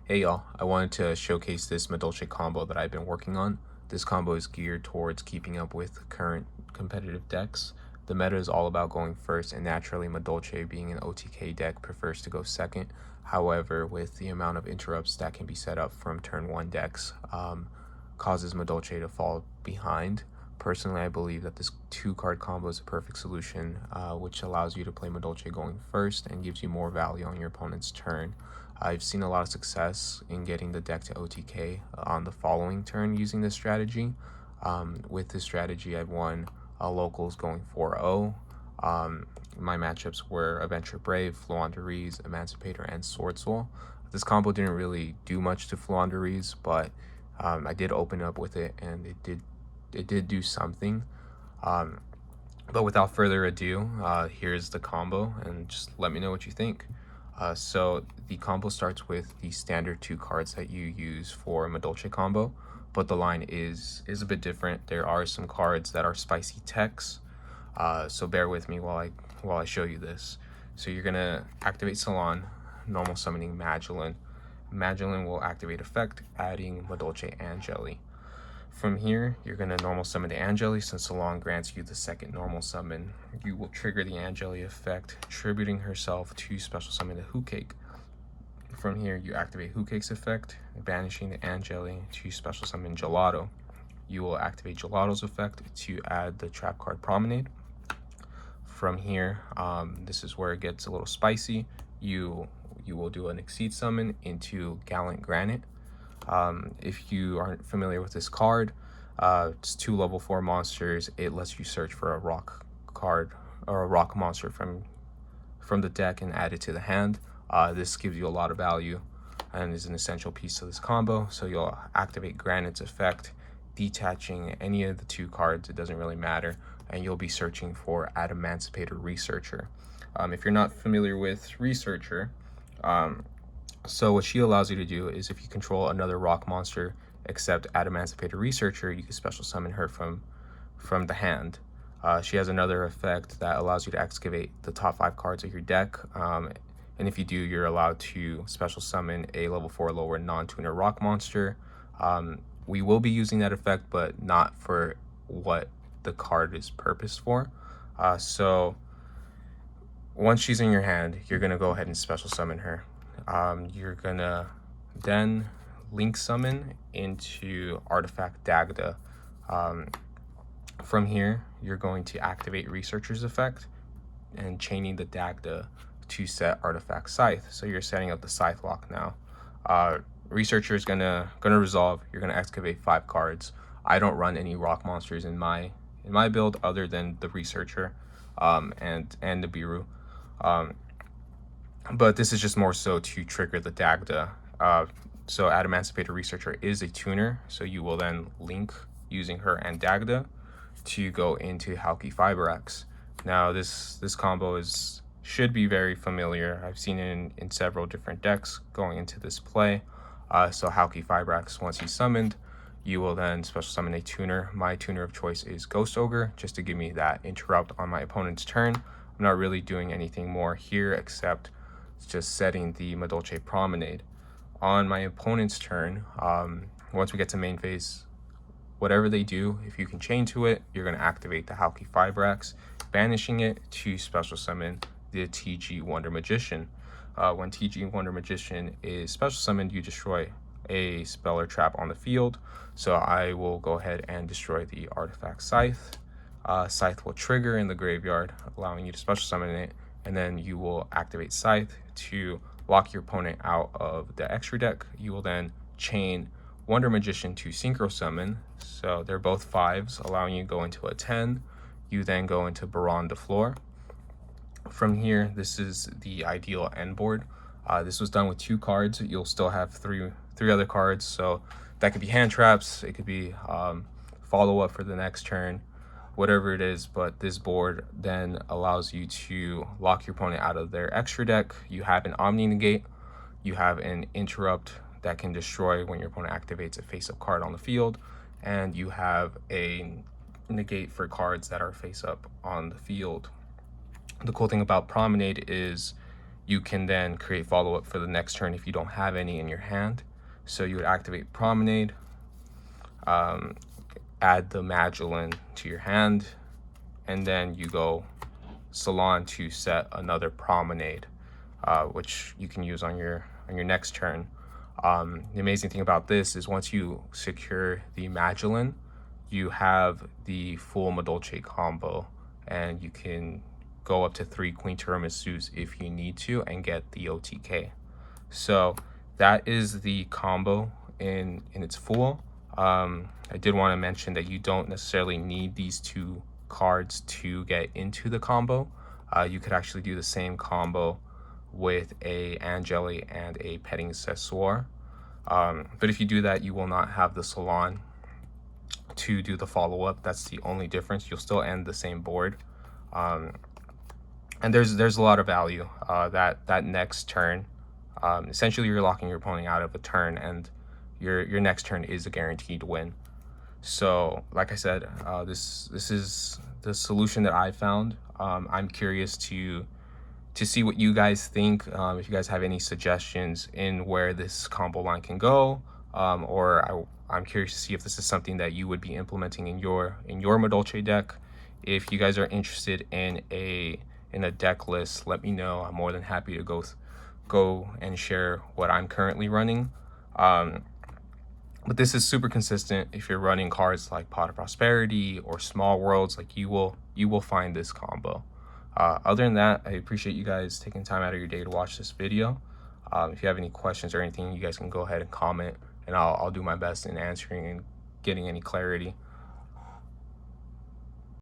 Hey y'all, I wanted to showcase this Madolche combo that I've been working on. This combo is geared towards keeping up with current competitive decks. The meta is all about going first, and naturally Madolche, being an OTK deck, prefers to go second. However, with the amount of interrupts that can be set up from turn 1 decks, causes Madolche to fall behind. Personally, I believe that this 2-card combo is a perfect solution, which allows you to play Madolche going first and gives you more value on your opponent's turn. I've seen a lot of success in getting the deck to OTK on the following turn using this strategy. With this strategy, I've won locals going 4-0. My matchups were Adventure Brave, Flouanderies, Emancipator, and Swordsoul. This combo didn't really do much to Flouanderies, but I did open up with it, and it did do something. But without further ado, here's the combo, and just let me know what you think. So the combo starts with the standard 2 cards that you use for Madolche combo, but the line is a bit different. There are some cards that are spicy techs, so bear with me while I show you this. So you're gonna activate Salon, normal summoning Magdalene. Magdalene will activate effect, adding Madolche Angeli. From here, you're going to normal summon the Angeli. Since Salon grants you the second normal summon, you will trigger the Angeli effect, attributing herself to special summon the Hookake. From here, you activate Hookake's effect, banishing the Angeli to special summon Gelato. You will activate Gelato's effect to add the trap card Promenade. From here, this is where it gets a little spicy. You will do an Exceed summon into Gallant Granite. If you aren't familiar with this card, it's 2 level 4 monsters. It lets you search for a rock card or a rock monster from the deck and add it to the hand. This gives you a lot of value and is an essential piece of this combo. So you'll activate Granite's effect, detaching any of the 2 cards. It doesn't really matter, and you'll be searching for Emancipator Researcher. If you're not familiar with Researcher, so what she allows you to do is, if you control another rock monster except Emancipator Researcher, you can special summon her from the hand. She has another effect that allows you to excavate the top 5 cards of your deck. And if you do, you're allowed to special summon a level 4 lower non-tuner rock monster. We will be using that effect, but not for what the card is purposed for. So once she's in your hand, you're going to go ahead and special summon her. You're gonna then link summon into Artifact Dagda. From here, you're going to activate Researcher's effect and chaining the Dagda to set Artifact Scythe. So you're setting up the Scythe lock now. Researcher is gonna resolve. You're gonna excavate 5 cards. I don't run any rock monsters in my build other than the Researcher, and the Biru. But this is just more so to trigger the Dagda. So Emancipator Researcher is a tuner, so you will then link using her and Dagda to go into Halki Fiberax. Now this combo should be very familiar. I've seen it in several different decks going into this play. So Halki Fiberax, once he's summoned, you will then special summon a tuner. My tuner of choice is Ghost Ogre, just to give me that interrupt on my opponent's turn. I'm not really doing anything more here except just setting the Madolche Promenade. On my opponent's turn, once we get to main phase, whatever they do, if you can chain to it, you're going to activate the Halki Fiberax, banishing it to special summon the TG Wonder Magician. When TG Wonder Magician is special summoned, you destroy a spell or trap on the field. So I will go ahead and destroy the Artifact Scythe. Scythe will trigger in the graveyard, allowing you to special summon it, and then you will activate Scythe to lock your opponent out of the extra deck. You will then chain Wonder Magician to Synchro Summon, so they're both 5s, allowing you to go into a 10. You then go into Baron de Flor. From here, this is the ideal end board. This was done with 2 cards. You'll still have three other cards, so that could be hand traps, it could be follow-up for the next turn, whatever it is. But this board then allows you to lock your opponent out of their extra deck. You have an Omni Negate, you have an Interrupt that can destroy when your opponent activates a face-up card on the field, and you have a negate for cards that are face-up on the field. The cool thing about Promenade is you can then create follow-up for the next turn if you don't have any in your hand. So you would activate Promenade, add the Madolche to your hand, and then you go Salon to set another Promenade, which you can use on your next turn. The amazing thing about this is once you secure the Madolche, you have the full Madolche combo, and you can go up to 3 Queen Tiramisu's if you need to and get the OTK. So that is the combo in its full. I did want to mention that you don't necessarily need these 2 cards to get into the combo. You could actually do the same combo with a Angeli and a Petting Accessoire. But if you do that, you will not have the Salon to do the follow-up. That's the only difference. You'll still end the same board. And there's a lot of value. That next turn, essentially you're locking your opponent out of a turn, and your next turn is a guaranteed win. So like I said, this is the solution that I found. I'm curious to see what you guys think. If you guys have any suggestions in where this combo line can go, or I'm curious to see if this is something that you would be implementing in your Madolche deck. If you guys are interested in a deck list, let me know. I'm more than happy to go and share what I'm currently running. But this is super consistent. If you're running cards like Pot of Prosperity or Small Worlds, like you will find this combo. Other than that, I appreciate you guys taking time out of your day to watch this video. If you have any questions or anything, you guys can go ahead and comment, and I'll do my best in answering and getting any clarity.